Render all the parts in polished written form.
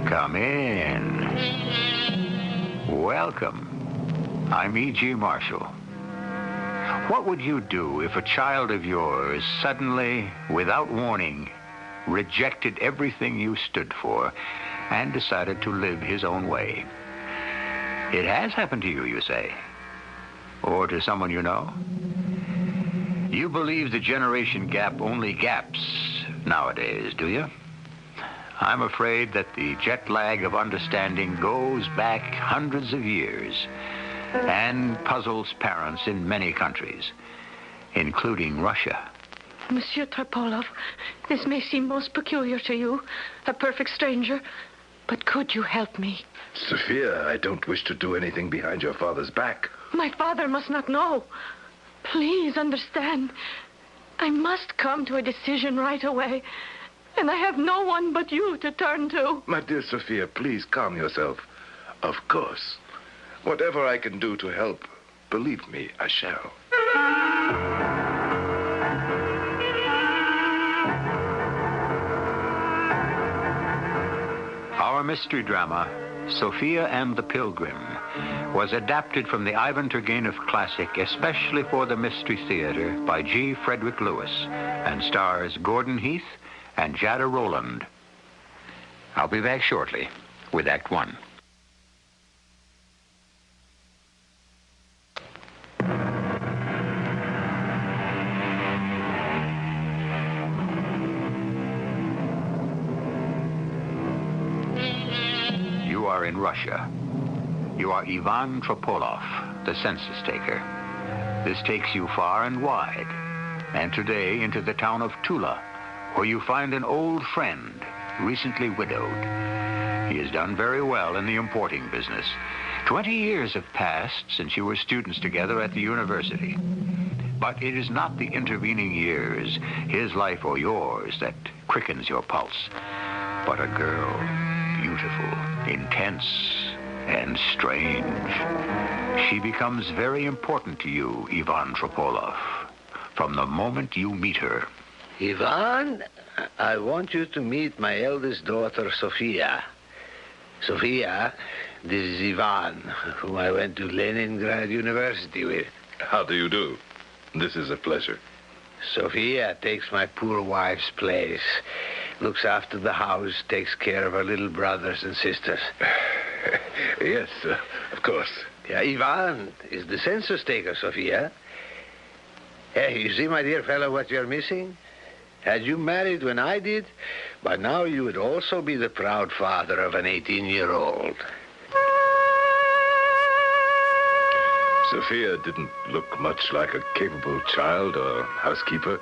Come in. Welcome. I'm E.G. Marshall. What would you do if a child of yours suddenly, without warning, rejected everything you stood for and decided to live his own way? It has happened to you, you say? Or to someone you know? You believe the generation gap only gaps nowadays, do you? I'm afraid that the jet lag of understanding goes back hundreds of years and puzzles parents in many countries, including Russia. Monsieur Trepolov, this may seem most peculiar to you, a perfect stranger, but could you help me? Sophia, I don't wish to do anything behind your father's back. My father must not know. Please understand. I must come to a decision right away. And I have no one but you to turn to. My dear Sophia, please calm yourself. Of course. Whatever I can do to help, believe me, I shall. Our mystery drama, Sophia and the Pilgrim, was adapted from the Ivan Turgenev classic especially for the Mystery Theater by G. Frederick Lewis and stars Gordon Heath and Jada Rowland. I'll be back shortly with Act One. You are in Russia. You are Ivan Trepolov, the census taker. This takes you far and wide, and today into the town of Tula, where you find an old friend, recently widowed. He has done very well in the importing business. 20 years have passed since you were students together at the university. But it is not the intervening years, his life or yours, that quickens your pulse, but a girl, beautiful, intense, and strange. She becomes very important to you, Ivan Trepolov, from the moment you meet her. Ivan, I want you to meet my eldest daughter, Sofia. Sofia, this is Ivan, whom I went to Leningrad University with. How do you do? This is a pleasure. Sofia takes my poor wife's place, looks after the house, takes care of her little brothers and sisters. Yes, of course. Yeah, Ivan is the census taker, Sofia. Hey, you see, my dear fellow, what you're missing? Had you married when I did, by now you would also be the proud father of an 18-year-old. Sophia didn't look much like a capable child or housekeeper.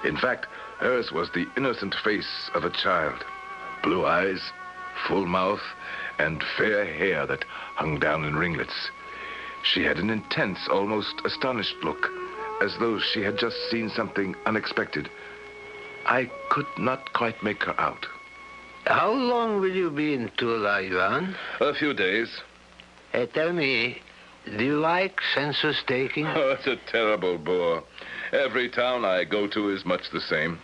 In fact, hers was the innocent face of a child. Blue eyes, full mouth, and fair hair that hung down in ringlets. She had an intense, almost astonished look, as though she had just seen something unexpected. I could not quite make her out. How long will you be in Tula, Ivan? A few days. Hey, tell me, do you like census taking? Oh, it's a terrible bore. Every town I go to is much the same.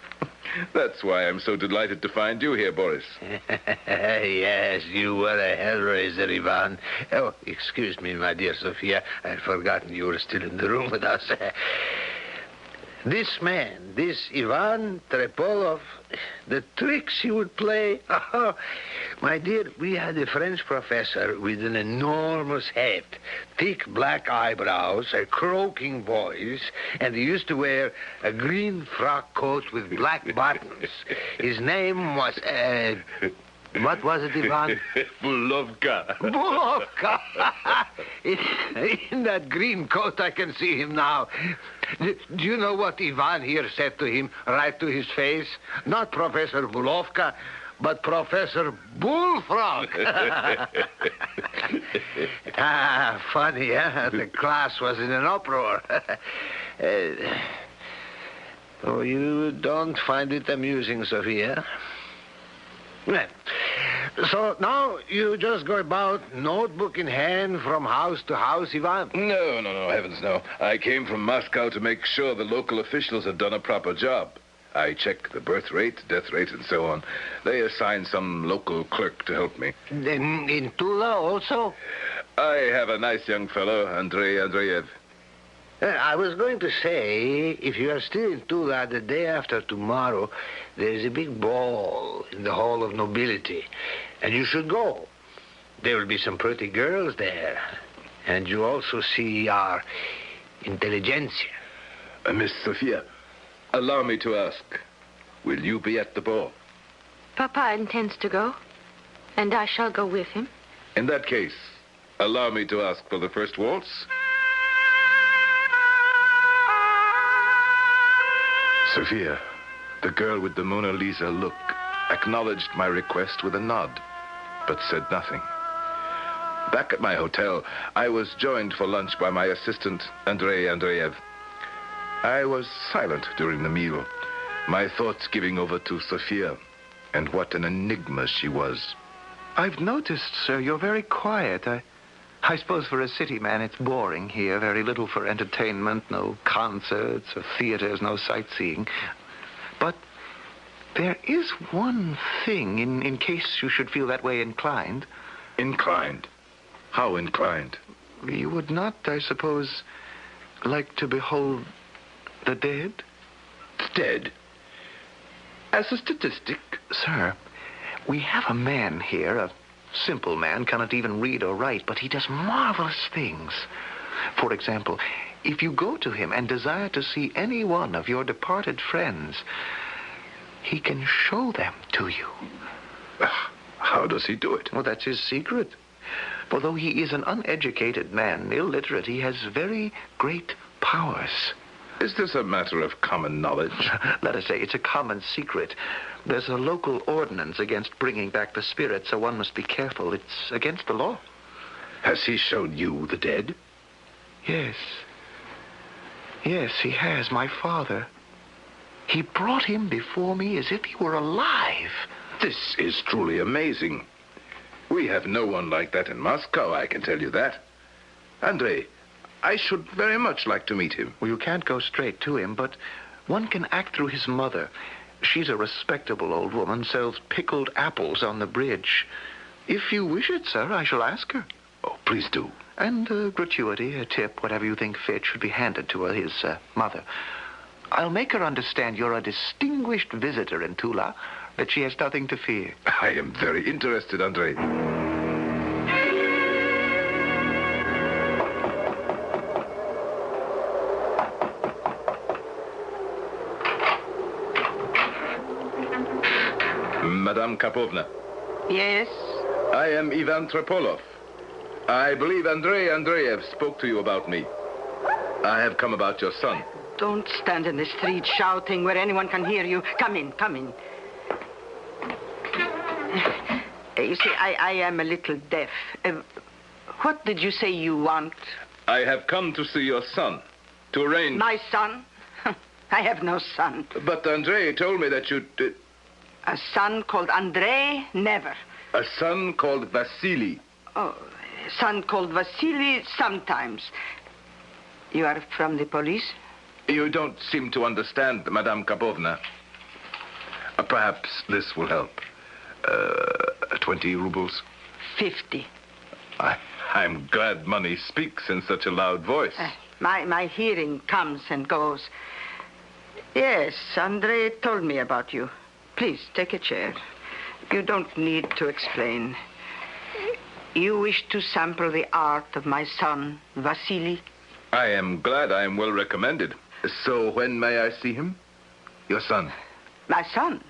That's why I'm so delighted to find you here, Boris. Yes, you were a hellraiser, Ivan. Oh, excuse me, my dear Sophia. I'd forgotten you were still in the room with us. This man, this Ivan Trepolov, the tricks he would play. Oh, my dear, we had a French professor with an enormous head, thick black eyebrows, a croaking voice, and he used to wear a green frock coat with black buttons. His name was, what was it, Ivan? Bulovka. Bulovka. In that green coat, I can see him now. Do you know what Ivan here said to him, right to his face? Not Professor Bulovka, but Professor Bullfrog. Funny, huh? The class was in an uproar. Oh, you don't find it amusing, Sophia? Well, so now you just go about, notebook in hand, from house to house, Ivan? No, heavens no. I came from Moscow to make sure the local officials had done a proper job. I check the birth rate, death rate, and so on. They assign some local clerk to help me. Then in Tula also? I have a nice young fellow, Andrei Andreev. I was going to say, if you are still in Tula the day after tomorrow, there is a big ball in the Hall of Nobility, and you should go. There will be some pretty girls there, and you also see our intelligentsia. Miss Sophia, allow me to ask, will you be at the ball? Papa intends to go, and I shall go with him. In that case, allow me to ask for the first waltz. Sophia, the girl with the Mona Lisa look, acknowledged my request with a nod, but said nothing. Back at my hotel, I was joined for lunch by my assistant, Andrei Andreev. I was silent during the meal, my thoughts giving over to Sophia, and what an enigma she was. I've noticed, sir, you're very quiet. I suppose for a city man it's boring here, very little for entertainment, no concerts or theaters, no sightseeing. But there is one thing, in case you should feel that way inclined. Inclined? How inclined? You would not, I suppose, like to behold the dead? The dead? As a statistic? Sir, we have a man here, a simple man, cannot even read or write, but he does marvelous things. For example, if you go to him and desire to see any one of your departed friends, he can show them to you. How does he do it? Well, that's his secret. For though he is an uneducated man, illiterate, he has very great powers. Is this a matter of common knowledge? Let us say it's a common secret. There's a local ordinance against bringing back the spirit, so one must be careful. It's against the law. Has he shown you the dead? Yes. Yes, he has, my father. He brought him before me as if he were alive. This is truly amazing. We have no one like that in Moscow, I can tell you that. Andrei, I should very much like to meet him. Well, you can't go straight to him, but one can act through his mother. She's a respectable old woman, sells pickled apples on the bridge. If you wish it, sir, I shall ask her. Oh, please do. And a gratuity, a tip, whatever you think fit, should be handed to her, his mother. I'll make her understand you're a distinguished visitor in Tula, that she has nothing to fear. I am very interested, Andrei. Madame Karpovna. Yes? I am Ivan Trepolov. I believe Andrei Andreev spoke to you about me. I have come about your son. Don't stand in the street shouting where anyone can hear you. Come in, come in. You see, I am a little deaf. What did you say you want? I have come to see your son, to arrange... My son? I have no son. But Andrei told me that you... A son called Andrei? Never. A son called Vasili? Oh, a son called Vasili sometimes. You are from the police? You don't seem to understand, Madame Karpovna. Perhaps this will help. 20 rubles? 50. I'm glad money speaks in such a loud voice. My hearing comes and goes. Yes, Andrei told me about you. Please, take a chair. You don't need to explain. You wish to sample the art of my son, Vasili? I am glad I am well recommended. So when may I see him? Your son. My son?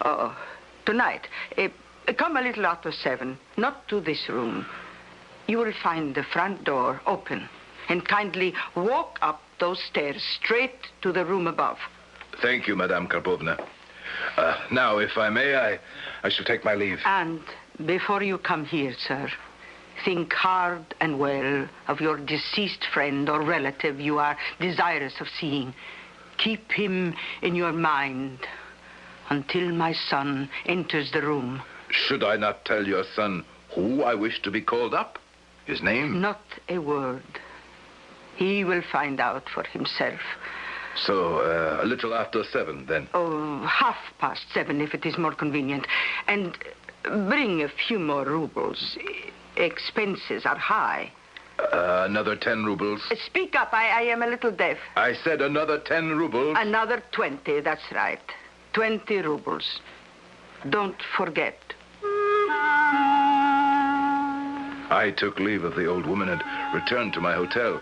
Oh, tonight. Come a little after 7. Not to this room. You will find the front door open. And kindly walk up those stairs straight to the room above. Thank you, Madame Karpovna. Now, if I may, I shall take my leave. And before you come here, sir, think hard and well of your deceased friend or relative you are desirous of seeing. Keep him in your mind until my son enters the room. Should I not tell your son who I wish to be called up? His name? Not a word. He will find out for himself. So, a little after 7, then? Oh, 7:30, if it is more convenient. And bring a few more rubles. Expenses are high. Another 10 rubles. Speak up. I am a little deaf. I said another 10 rubles. Another 20, that's right. 20 rubles. Don't forget. I took leave of the old woman and returned to my hotel.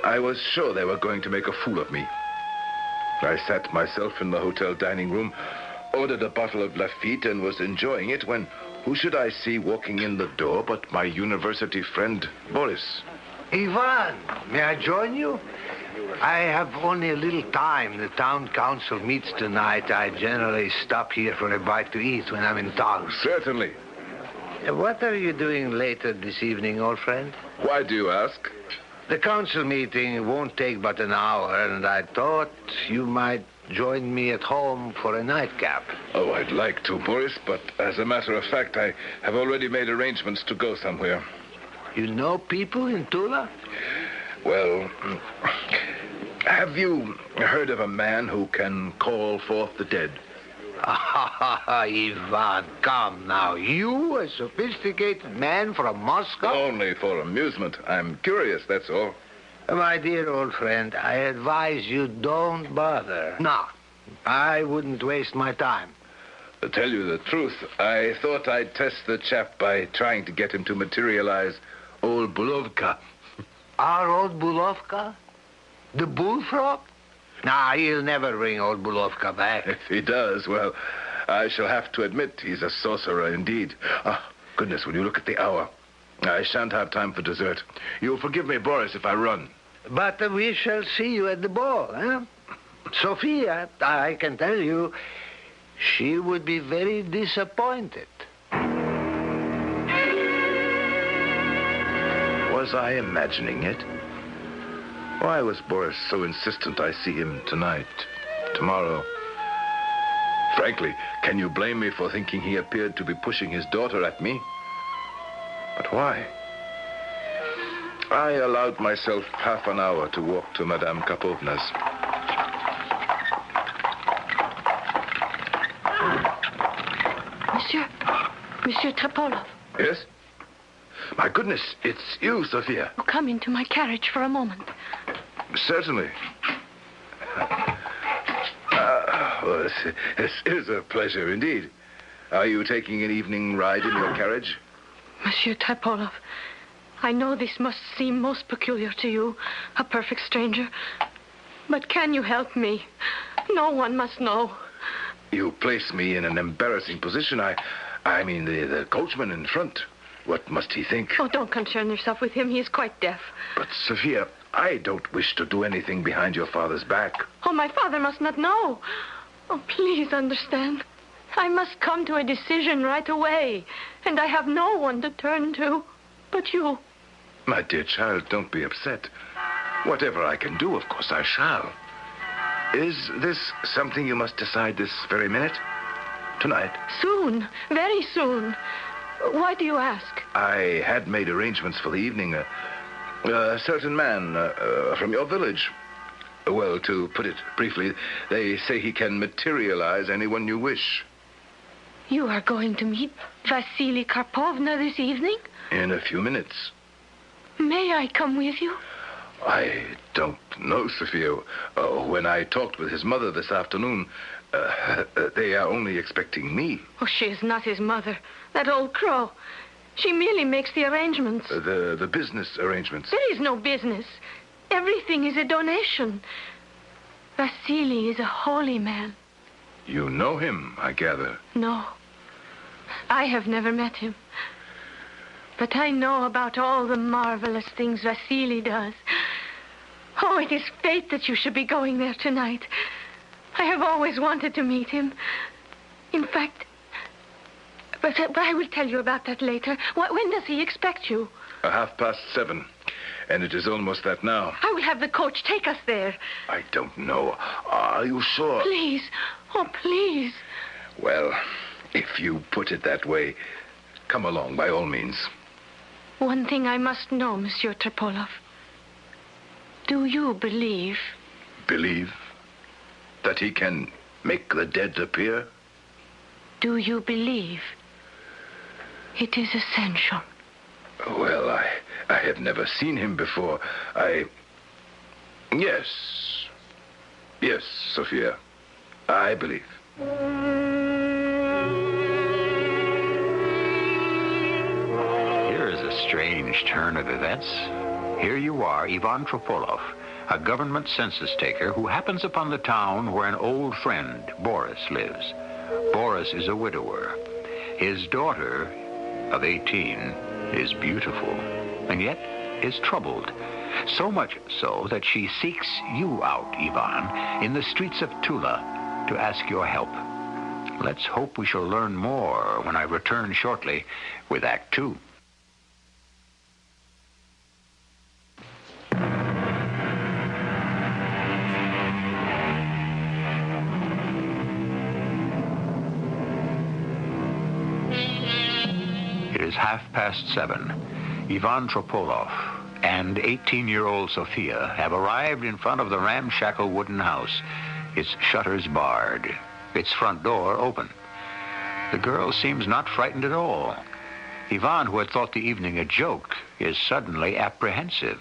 I was sure they were going to make a fool of me. I sat myself in the hotel dining room, ordered a bottle of Lafitte, and was enjoying it when who should I see walking in the door but my university friend, Boris. Ivan, may I join you? I have only a little time. The town council meets tonight. I generally stop here for a bite to eat when I'm in town. Certainly. What are you doing later this evening, old friend? Why do you ask? The council meeting won't take but an hour, and I thought you might join me at home for a nightcap. Oh, I'd like to, Boris, but as a matter of fact, I have already made arrangements to go somewhere. You know people in Tula? Well, have you heard of a man who can call forth the dead? Ivan, come now. You, a sophisticated man from Moscow? Only for amusement. I'm curious, that's all. My dear old friend, I advise you don't bother. No, I wouldn't waste my time. To tell you the truth, I thought I'd test the chap by trying to get him to materialize old Bulovka. Our old Bulovka? The bullfrog? Nah, he'll never bring old Bulovka back. If he does, well, I shall have to admit he's a sorcerer indeed. Ah, goodness, when you look at the hour, I shan't have time for dessert. You'll forgive me, Boris, if I run. But we shall see you at the ball, huh? Sofia, I can tell you, she would be very disappointed. Was I imagining it? Why was Boris so insistent I see him tonight, tomorrow? Frankly, can you blame me for thinking he appeared to be pushing his daughter at me? But why? I allowed myself half an hour to walk to Madame Karpovna's. Monsieur Trepolov. Yes? My goodness, it's you, Sophia. Oh, come into my carriage for a moment. Certainly. Well, this is a pleasure indeed. Are you taking an evening ride in your carriage? Monsieur Trepolov, I know this must seem most peculiar to you, a perfect stranger. But can you help me? No one must know. You place me in an embarrassing position. I mean, the coachman in front. What must he think? Oh, don't concern yourself with him. He is quite deaf. But, Sophia, I don't wish to do anything behind your father's back. Oh, my father must not know. Oh, please understand. I must come to a decision right away. And I have no one to turn to but you. My dear child, don't be upset. Whatever I can do, of course, I shall. Is this something you must decide this very minute? Tonight? Soon. Very soon. Why do you ask? I had made arrangements for the evening. A certain man from your village. Well, to put it briefly, they say he can materialize anyone you wish. You are going to meet Vasili Karpovna this evening? In a few minutes. May I come with you? I don't know, Sophia. When I talked with his mother this afternoon, they are only expecting me. Oh, she is not his mother. That old crow. She merely makes the arrangements. The business arrangements. There is no business. Everything is a donation. Vasili is a holy man. You know him, I gather. No. I have never met him. But I know about all the marvelous things Vasili does. Oh, it is fate that you should be going there tonight. I have always wanted to meet him. In fact... But I will tell you about that later. When does he expect you? 7:30. And it is almost that now. I will have the coach take us there. I don't know. Are you sure? Please. Oh, please. Well, if you put it that way, come along by all means. One thing I must know, Monsieur Trepolov. Do you believe? Believe that he can make the dead appear? Do you believe it is essential? Well, I have never seen him before. Yes. Yes, Sophia. I believe. Here is a strange turn of events. Here you are, Ivan Trepolov, a government census taker who happens upon the town where an old friend, Boris, lives. Boris is a widower. His daughter, of 18, is beautiful, and yet is troubled. So much so that she seeks you out, Ivan, in the streets of Tula to ask your help. Let's hope we shall learn more when I return shortly with Act 2. It is 7:30. Ivan Trepolov and 18-year-old Sofia have arrived in front of the ramshackle wooden house, its shutters barred, its front door open. The girl seems not frightened at all. Ivan, who had thought the evening a joke, is suddenly apprehensive.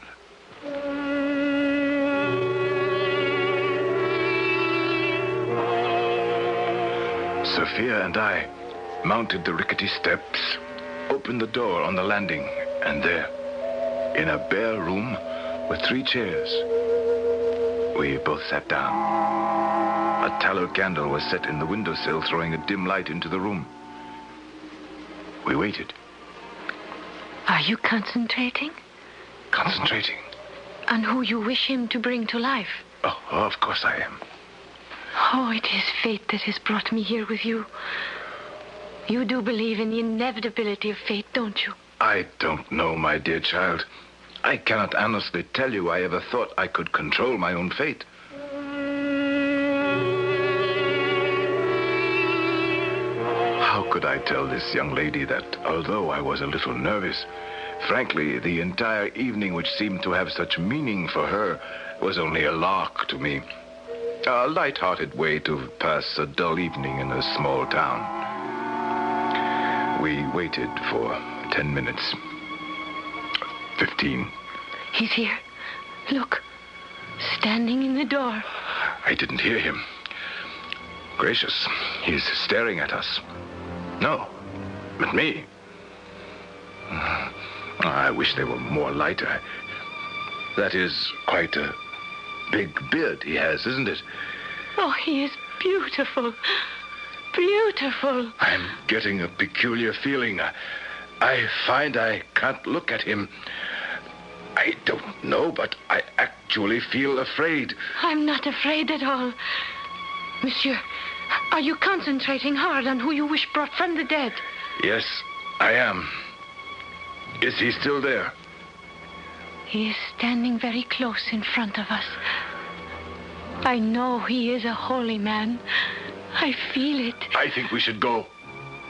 Sophia and I mounted the rickety steps, opened the door on the landing, and there, in a bare room with 3 chairs, we both sat down. A tallow candle was set in the windowsill, throwing a dim light into the room. We waited. Are you concentrating? Concentrating? On who you wish him to bring to life? Oh, of course I am. Oh, it is fate that has brought me here with you. You do believe in the inevitability of fate, don't you? I don't know, my dear child. I cannot honestly tell you I ever thought I could control my own fate. How could I tell this young lady that, although I was a little nervous, frankly, the entire evening, which seemed to have such meaning for her, was only a lark to me. A light-hearted way to pass a dull evening in a small town. We waited for 10 minutes. 15. He's here. Look. Standing in the door. I didn't hear him. Gracious, he's staring at us. No, at me. I wish they were more lighter. That is quite a big beard he has, isn't it? Oh, he is beautiful. Beautiful. I'm getting a peculiar feeling. I find I can't look at him. I don't know, but I actually feel afraid. I'm not afraid at all. Monsieur, are you concentrating hard on who you wish brought from the dead? Yes, I am. Is he still there? He is standing very close in front of us. I know he is a holy man. I feel it. I think we should go.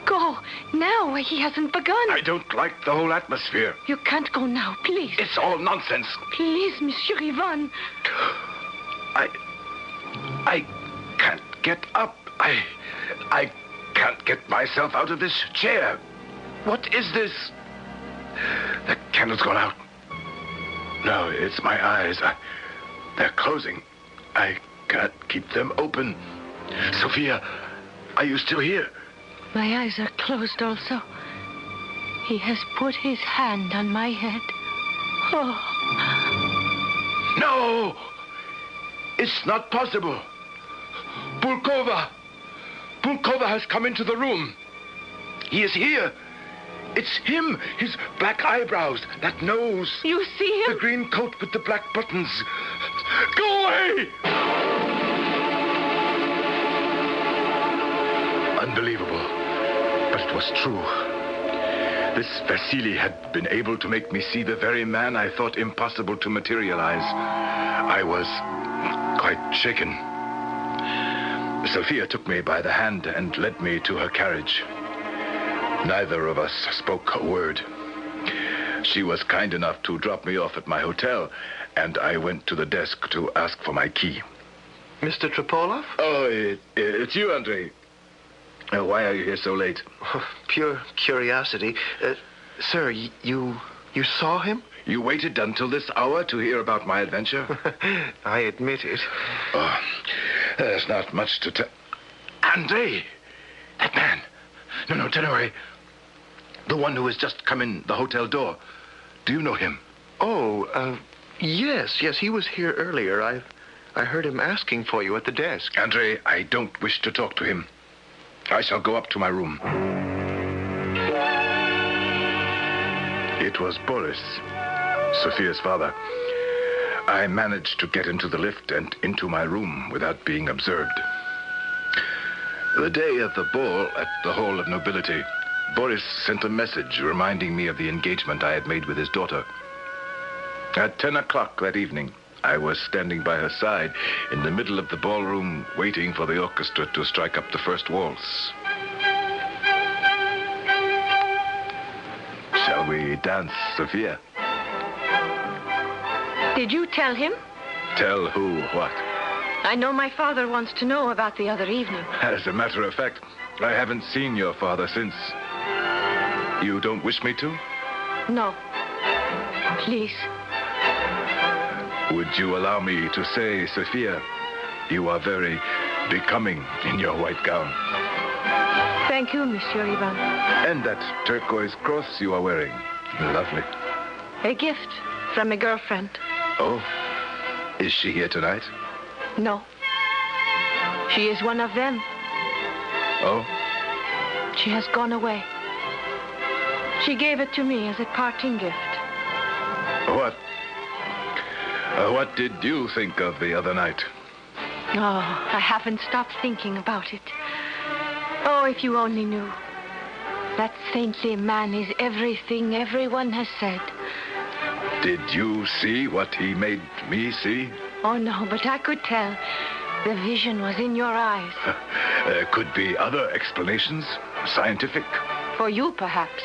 Go now. He hasn't begun. I don't like the whole atmosphere. You can't go now, please. It's all nonsense. Please, Monsieur Ivan. I can't get up. I can't get myself out of this chair. What is this? The candle's gone out. No, it's my eyes. They're closing. I can't keep them open. Sophia, are you still here? My eyes are closed also. He has put his hand on my head. Oh. No! It's not possible. Bulkova! Bulkova has come into the room. He is here. It's him. His black eyebrows, that nose. You see him? The green coat with the black buttons. Go away! Unbelievable. But it was true. This Vasili had been able to make me see the very man I thought impossible to materialize. I was quite shaken. Sophia took me by the hand and led me to her carriage. Neither of us spoke a word. She was kind enough to drop me off at my hotel, and I went to the desk to ask for my key. Mr. Trepolov? Oh, it's you, Andrei. Why are you here so late? Oh, pure curiosity. Sir, you saw him? You waited until this hour to hear about my adventure? I admit it. Oh, there's not much to tell. Andrei! That man! No, Tenore. The one who has just come in the hotel door. Do you know him? Oh, yes, he was here earlier. I heard him asking for you at the desk. Andrei, I don't wish to talk to him. I shall go up to my room. It was Boris, Sophia's father. I managed to get into the lift and into my room without being observed. The day of the ball at the Hall of Nobility, Boris sent a message reminding me of the engagement I had made with his daughter. At 10 o'clock that evening, I was standing by her side in the middle of the ballroom, waiting for the orchestra to strike up the first waltz. Shall we dance, Sophia? Did you tell him? Tell who what? I know my father wants to know about the other evening. As a matter of fact, I haven't seen your father since. You don't wish me to? No. Please. Would you allow me to say, Sophia, you are very becoming in your white gown. Thank you, Monsieur Ivan. And that turquoise cross you are wearing. Lovely. A gift from a girlfriend. Oh, is she here tonight? No. She is one of them. Oh? She has gone away. She gave it to me as a parting gift. What? What did you think of the other night? Oh, I haven't stopped thinking about it. Oh, if you only knew. That saintly man is everything everyone has said. Did you see what he made me see? Oh, no, but I could tell. The vision was in your eyes. There could be other explanations, scientific. For you, perhaps.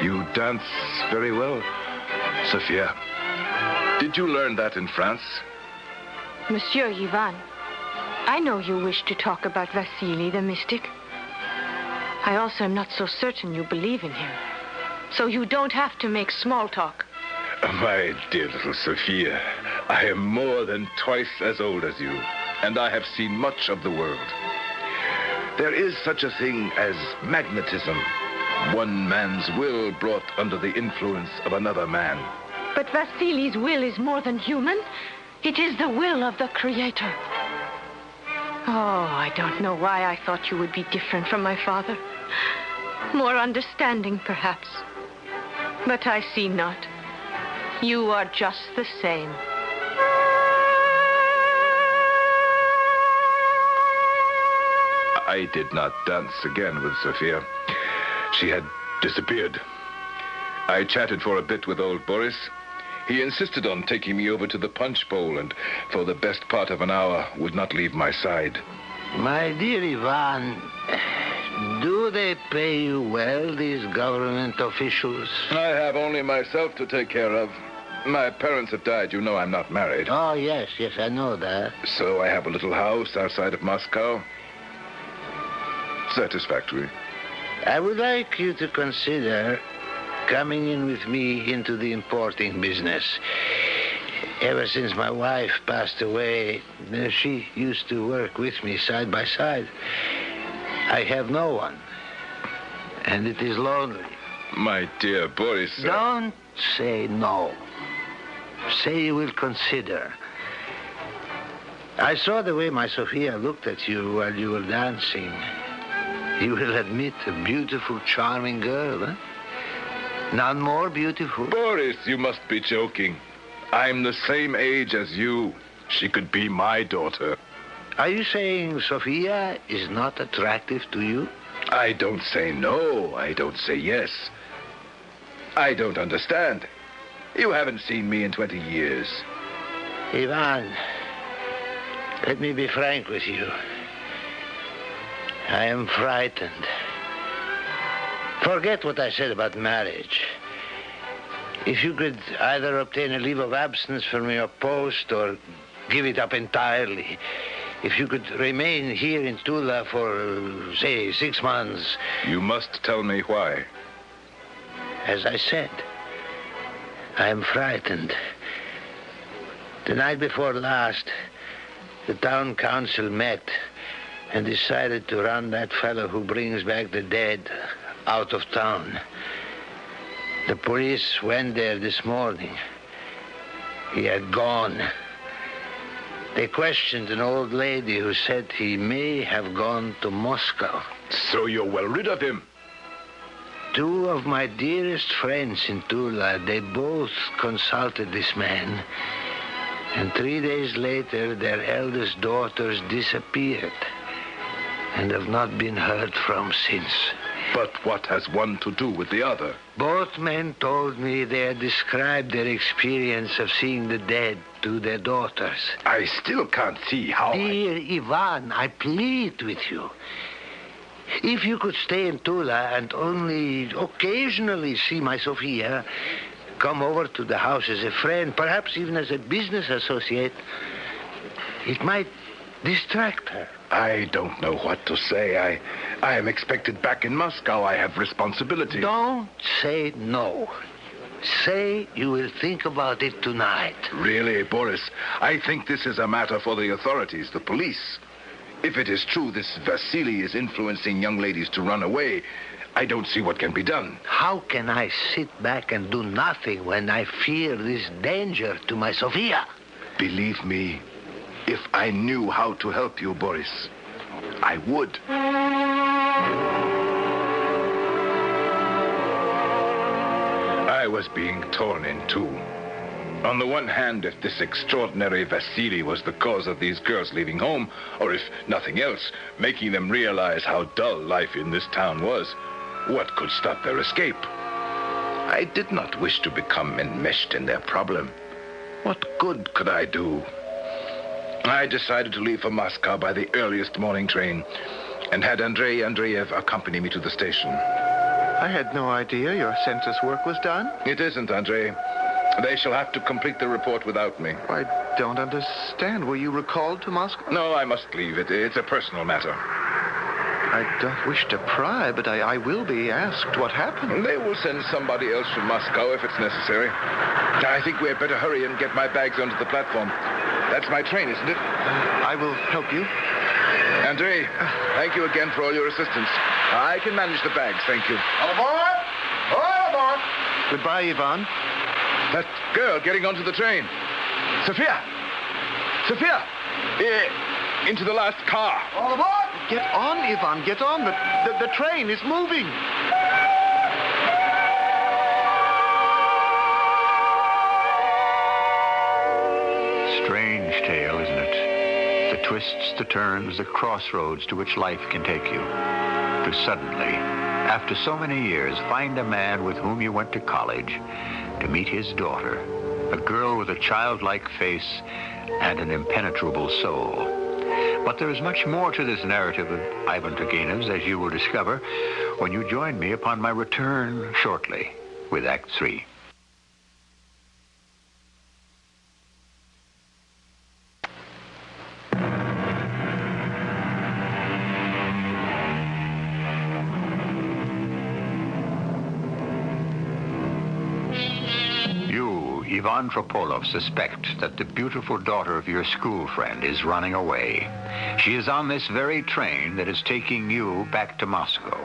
You dance very well, Sophia. Did you learn that in France? Monsieur Ivan, I know you wish to talk about Vasili, the mystic. I also am not so certain you believe in him. So you don't have to make small talk. My dear little Sophia, I am more than twice as old as you, and I have seen much of the world. There is such a thing as magnetism. One man's will brought under the influence of another man. But Vasili's will is more than human. It is the will of the Creator. Oh, I don't know why I thought you would be different from my father. More understanding, perhaps. But I see not. You are just the same. I did not dance again with Sophia. She had disappeared. I chatted for a bit with old Boris. He insisted on taking me over to the punch bowl and for the best part of an hour would not leave my side. My dear Ivan, do they pay you well, these government officials? I have only myself to take care of. My parents have died. You know I'm not married. Oh, yes, I know that. So I have a little house outside of Moscow. Satisfactory. I would like you to consider coming in with me into the importing business. Ever since my wife passed away, she used to work with me side by side. I have no one, and it is lonely. My dear Boris... Don't say no. Say you will consider. I saw the way my Sophia looked at you while you were dancing. You will admit a beautiful, charming girl, huh? None more beautiful. Boris, you must be joking. I'm the same age as you. She could be my daughter. Are you saying Sophia is not attractive to you? I don't say no. I don't say yes. I don't understand. You haven't seen me in 20 years. Ivan, Let me be frank with you. I am frightened. Forget what I said about marriage. If you could either obtain a leave of absence from your post or give it up entirely, if you could remain here in Tula for, say, 6 months... You must tell me why. As I said, I am frightened. The night before last, the town council met and decided to run that fellow who brings back the dead out of town. The police went there this morning. He had gone. They questioned an old lady who said he may have gone to Moscow. So you're well rid of him? 2 of my dearest friends in Tula, they both consulted this man. And 3 days later, their eldest daughters disappeared and have not been heard from since. But what has one to do with the other? Both men told me they had described their experience of seeing the dead to their daughters. I still can't see how... Dear Ivan, I plead with you. If you could stay in Tula and only occasionally see my Sofia, come over to the house as a friend, perhaps even as a business associate, it might distract her. I don't know what to say. I am expected back in Moscow. I have responsibilities. Don't say no. Say you will think about it tonight. Really, Boris, I think this is a matter for the authorities, the police. If it is true this Vasili is influencing young ladies to run away, I don't see what can be done. How can I sit back and do nothing when I fear this danger to my Sofia? Believe me, if I knew how to help you, Boris, I would. I was being torn in two. On the one hand, if this extraordinary Vasili was the cause of these girls leaving home, or if nothing else, making them realize how dull life in this town was, what could stop their escape? I did not wish to become enmeshed in their problem. What good could I do? I decided to leave for Moscow by the earliest morning train and had Andrei Andreev accompany me to the station. I had no idea your census work was done. It isn't, Andrei. They shall have to complete the report without me. I don't understand. Were you recalled to Moscow? No, I must leave. It's a personal matter. I don't wish to pry, but I will be asked what happened. They will send somebody else from Moscow if it's necessary. I think we had better hurry and get my bags onto the platform. That's my train, isn't it? I will help you. Andrei, thank you again for all your assistance. I can manage the bags, thank you. All aboard! All aboard! Goodbye, Ivan. That girl getting onto the train. Sophia! Sophia! Into the last car. All aboard! Get on, Ivan, get on. The train is moving. Strange tale, isn't it? The twists, the turns, the crossroads to which life can take you. To suddenly, after so many years, find a man with whom you went to college, to meet his daughter, a girl with a childlike face and an impenetrable soul. But there is much more to this narrative of Ivan Turgenev's, as you will discover when you join me upon my return shortly with Act 3. Ivan Trepolov suspect that the beautiful daughter of your school friend is running away. She is on this very train that is taking you back to Moscow.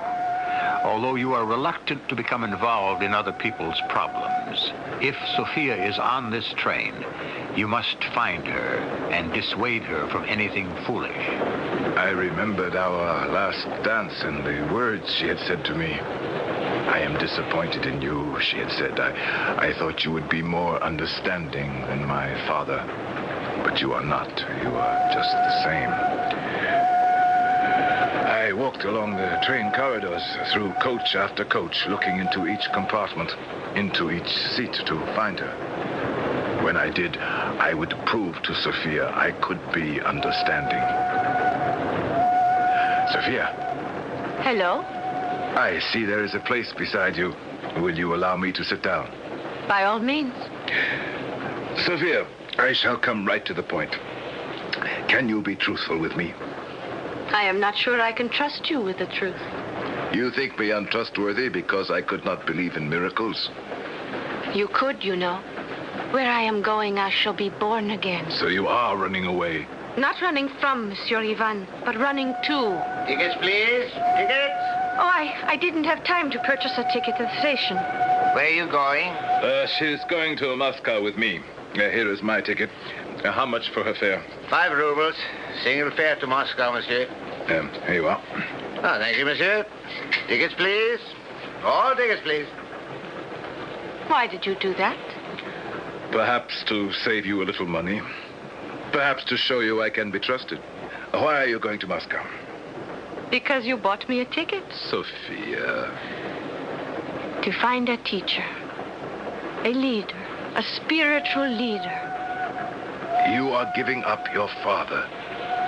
Although you are reluctant to become involved in other people's problems, if Sofia is on this train, you must find her and dissuade her from anything foolish. I remembered our last dance and the words she had said to me. I am disappointed in you, she had said. I thought you would be more understanding than my father. But you are not. You are just the same. I walked along the train corridors, through coach after coach, looking into each compartment, into each seat to find her. When I did, I would prove to Sophia I could be understanding. Sophia. Hello? I see there is a place beside you. Will you allow me to sit down? By all means. Sophia, I shall come right to the point. Can you be truthful with me? I am not sure I can trust you with the truth. You think me untrustworthy because I could not believe in miracles? You could, you know. Where I am going, I shall be born again. So you are running away? Not running from Monsieur Ivan, but running to. Tickets, please. Tickets. Oh, I didn't have time to purchase a ticket at the station. Where are you going? She's going to Moscow with me. Here is my ticket. How much for her fare? 5 rubles. Single fare to Moscow, monsieur. Here you are. Oh, thank you, monsieur. Tickets, please. All tickets, please. Why did you do that? Perhaps to save you a little money. Perhaps to show you I can be trusted. Why are you going to Moscow? Because you bought me a ticket. Sophia. To find a teacher. A leader. A spiritual leader. You are giving up your father,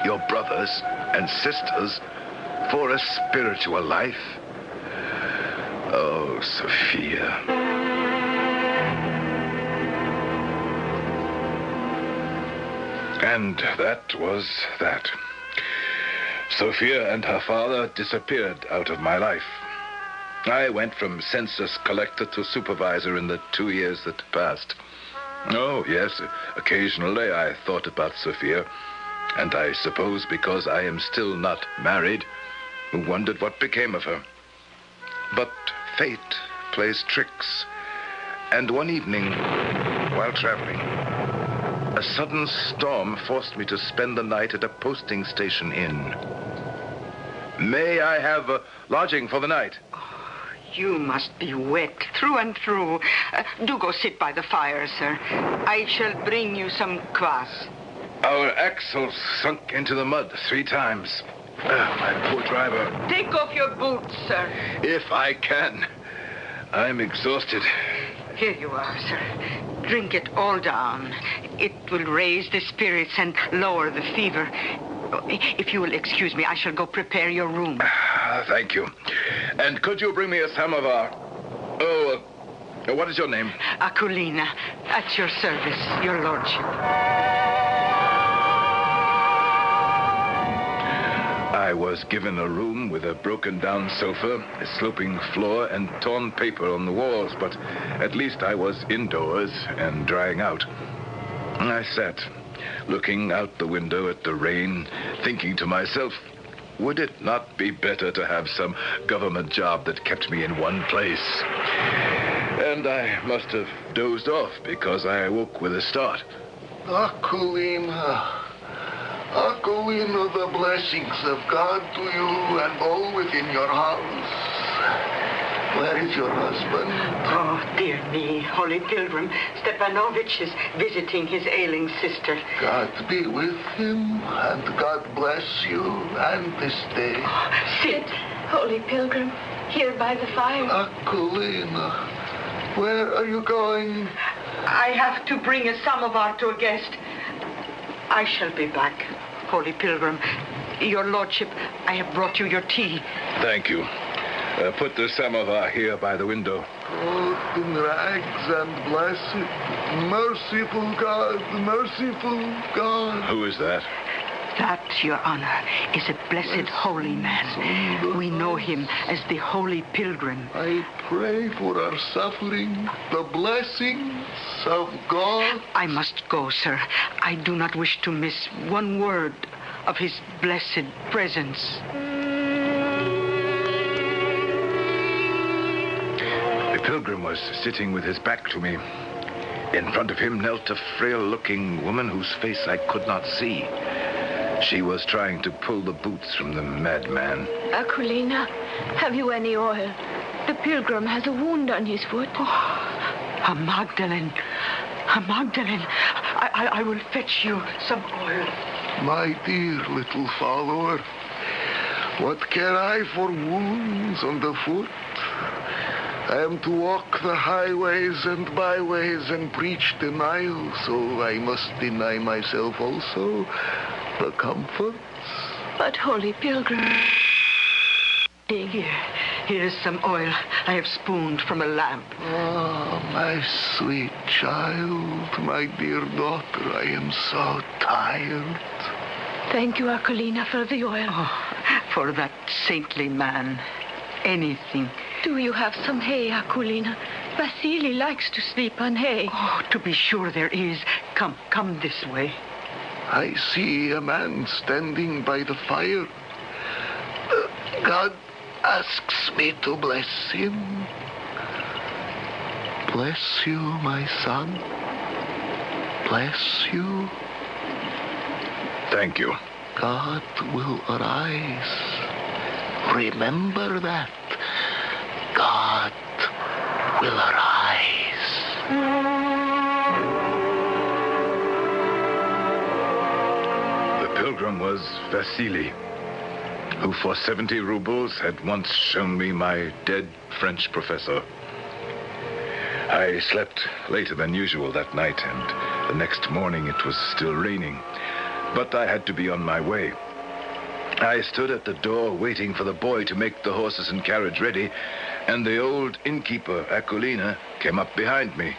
your brothers and sisters for a spiritual life? Oh, Sophia. And that was that. Sophia and her father disappeared out of my life. I went from census collector to supervisor in the 2 years that passed. Oh, yes, occasionally I thought about Sophia, and I suppose because I am still not married, wondered what became of her. But fate plays tricks, and one evening, while traveling, a sudden storm forced me to spend the night at a posting station inn. May I have lodging for the night? You must be wet through and through. Do go sit by the fire, sir. I shall bring you some kvass. Our axles sunk into the mud 3 times. My poor driver. Take off your boots, sir. If I can. I'm exhausted. Here you are, sir. Drink it all down. It will raise the spirits and lower the fever. If you will excuse me, I shall go prepare your room. Thank you. And could you bring me a samovar? Oh, what is your name? Akulina, at your service, your lordship. I was given a room with a broken-down sofa, a sloping floor, and torn paper on the walls, but at least I was indoors and drying out. I sat, looking out the window at the rain, thinking to myself, would it not be better to have some government job that kept me in one place? And I must have dozed off because I awoke with a start. Akulina, Akulina, the blessings of God to you and all within your house. Where is your husband? Oh, dear me, Holy Pilgrim. Stepanovich is visiting his ailing sister. God be with him, and God bless you and this day. Oh, sit. Holy Pilgrim, here by the fire. Akulina, where are you going? I have to bring a samovar to a guest. I shall be back, Holy Pilgrim. Your lordship, I have brought you your tea. Thank you. Put the samovar here by the window. Clothed in rags and blessed, merciful God, merciful God. Who is that? That, Your Honor, is a blessed holy man. We know him as the Holy Pilgrim. I pray for our suffering, the blessings of God. I must go, sir. I do not wish to miss one word of his blessed presence. The pilgrim was sitting with his back to me. In front of him knelt a frail-looking woman whose face I could not see. She was trying to pull the boots from the madman. Akulina, have you any oil? The pilgrim has a wound on his foot. Oh, a Magdalene. A Magdalene. I will fetch you some oil. My dear little follower, what care I for wounds on the foot? I am to walk the highways and byways and preach denial, so I must deny myself also the comforts. But, Holy Pilgrim... Here is some oil I have spooned from a lamp. Ah, my sweet child, my dear daughter, I am so tired. Thank you, Akolina, for the oil. Oh, for that saintly man. Anything. Do you have some hay, Akolina? Vasili likes to sleep on hay. Oh, to be sure there is. Come this way. I see a man standing by the fire. God asks me to bless him. Bless you, my son. Bless you. Thank you. God will arise. Remember that. God will arise. The pilgrim was Vasili, who for 70 rubles had once shown me my dead French professor. I slept later than usual that night, and the next morning it was still raining. But I had to be on my way. I stood at the door waiting for the boy to make the horses and carriage ready, and the old innkeeper, Akolina, came up behind me.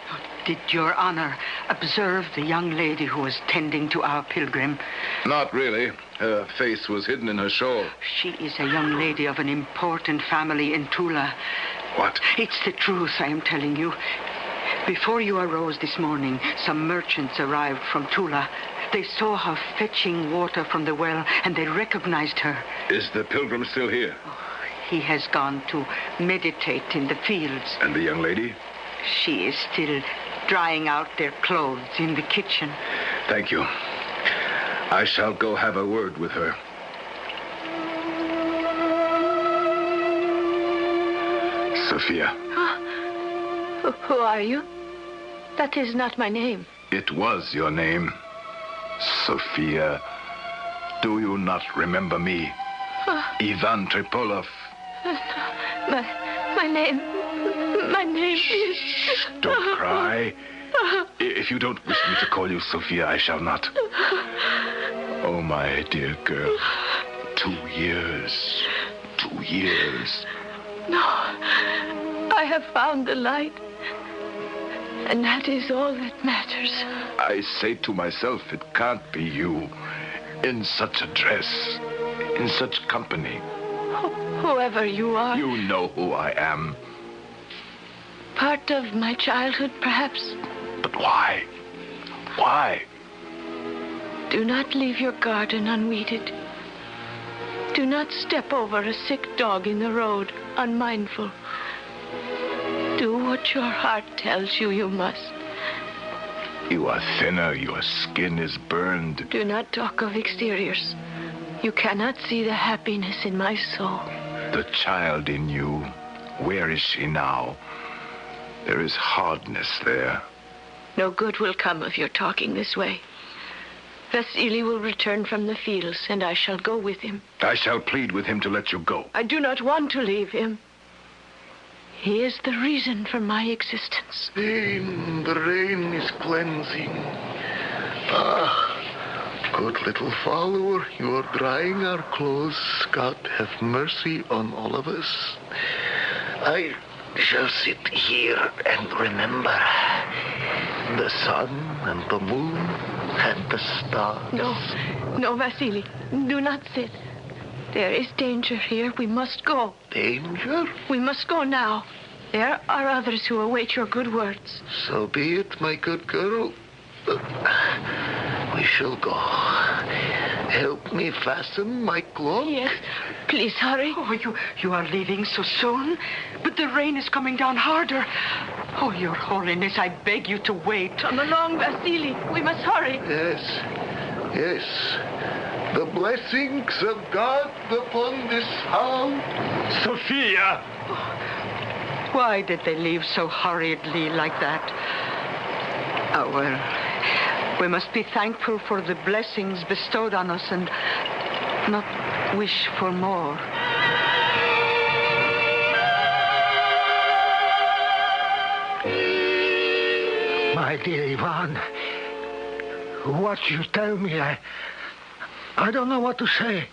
Did Your Honor observe the young lady who was tending to our pilgrim? Not really. Her face was hidden in her shawl. She is a young lady of an important family in Tula. What? It's the truth, I am telling you. Before you arose this morning, some merchants arrived from Tula. They saw her fetching water from the well, and they recognized her. Is the pilgrim still here? He has gone to meditate in the fields. And the young lady? She is still drying out their clothes in the kitchen. Thank you. I shall go have a word with her. Sophia. Who are you? That is not my name. It was your name. Sophia. Do you not remember me? Ivan Trepolov. My name is... Don't cry. If you don't wish me to call you Sophia, I shall not. Oh, my dear girl. 2 years. 2 years. No. I have found the light. And that is all that matters. I say to myself, it can't be you. In such a dress. In such company. Whoever you are. You know who I am. Part of my childhood, perhaps. But why? Why? Do not leave your garden unweeded. Do not step over a sick dog in the road, unmindful. Do what your heart tells you you must. You are thinner. Your skin is burned. Do not talk of exteriors. You cannot see the happiness in my soul. The child in you, where is she now? There is hardness there. No good will come of your talking this way. Vasili will return from the fields, and I shall go with him. I shall plead with him to let you go. I do not want to leave him. He is the reason for my existence. The rain is cleansing. Ah, good little follower, you are drying our clothes. God have mercy on all of us. I shall sit here and remember the sun and the moon and the stars. No, Vasili, do not sit. There is danger here. We must go. Danger? We must go now. There are others who await your good words. So be it, my good girl. We shall go. Help me fasten my cloak. Yes, please hurry. Oh, you are leaving so soon? But the rain is coming down harder. Oh, Your Holiness, I beg you to wait. Come along, Vasili. We must hurry. Yes. The blessings of God upon this house. Sophia! Why did they leave so hurriedly like that? Oh, well, we must be thankful for the blessings bestowed on us and not wish for more. My dear Ivan, what you tell me, I don't know what to say.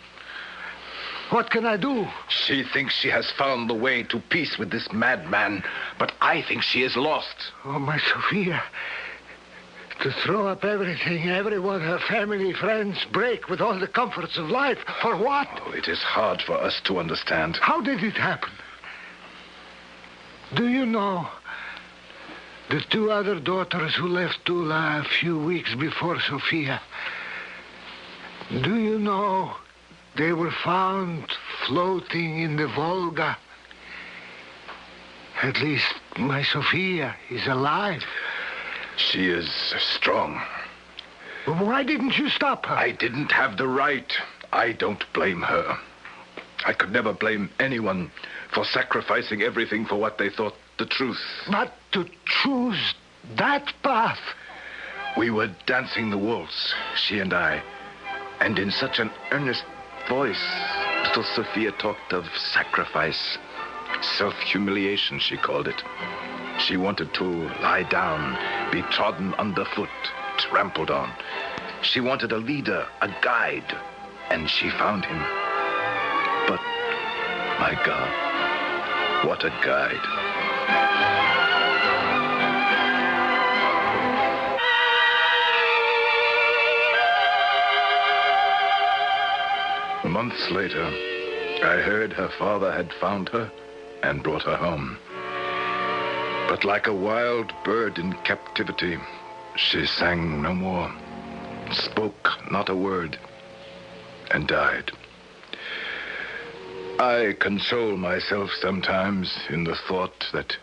What can I do? She thinks she has found the way to peace with this madman, but I think she is lost. Oh, my Sophia. To throw up everything, everyone, her family, friends, break with all the comforts of life. For what? Oh, it is hard for us to understand. How did it happen? Do you know the two other daughters who left Tula a few weeks before Sofia? Do you know they were found floating in the Volga? At least my Sofia is alive. She is strong. Why didn't you stop her? I didn't have the right. I don't blame her. I could never blame anyone for sacrificing everything for what they thought the truth. But to choose that path. We were dancing the waltz, she and I, and in such an earnest voice, little Sophia talked of sacrifice. Self-humiliation, she called it. She wanted to lie down, be trodden underfoot, trampled on. She wanted a leader, a guide, and she found him. But, my God, what a guide. Months later, I heard her father had found her and brought her home. But like a wild bird in captivity, she sang no more, spoke not a word, and died. I console myself sometimes in the thought that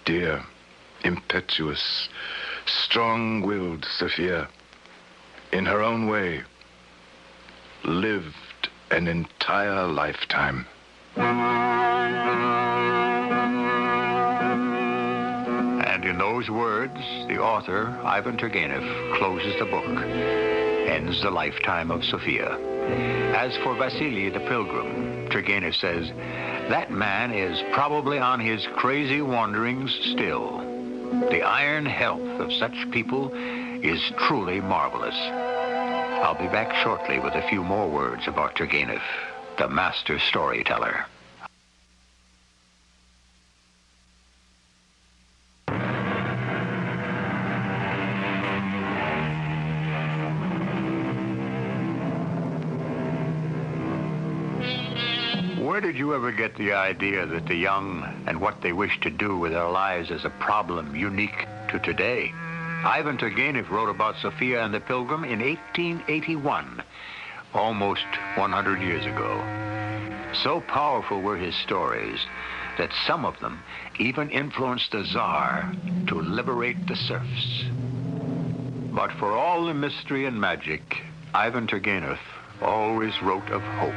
dear, impetuous, strong-willed Sophia, in her own way, lived an entire lifetime. And in those words, the author, Ivan Turgenev, closes the book, ends the lifetime of Sofia. As for Vasili the Pilgrim, Turgenev says, that man is probably on his crazy wanderings still. The iron health of such people is truly marvelous. I'll be back shortly with a few more words about Turgenev, the master storyteller. Where did you ever get the idea that the young and what they wish to do with their lives is a problem unique to today? Ivan Turgenev wrote about Sophia and the Pilgrim in 1881, almost 100 years ago. So powerful were his stories that some of them even influenced the Tsar to liberate the serfs. But for all the mystery and magic, Ivan Turgenev always wrote of hope.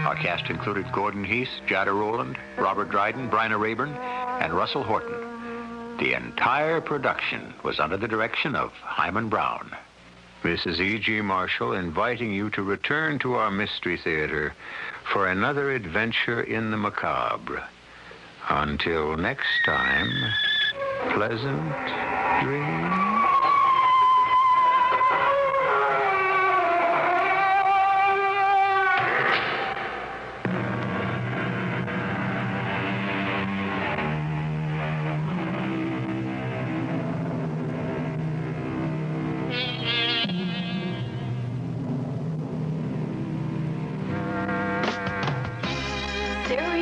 Our cast included Gordon Heath, Jada Rowland, Robert Dryden, Bryna Rayburn, and Russell Horton. The entire production was under the direction of Hyman Brown. This is E.G. Marshall inviting you to return to our Mystery Theater for another adventure in the macabre. Until next time, pleasant dreams. There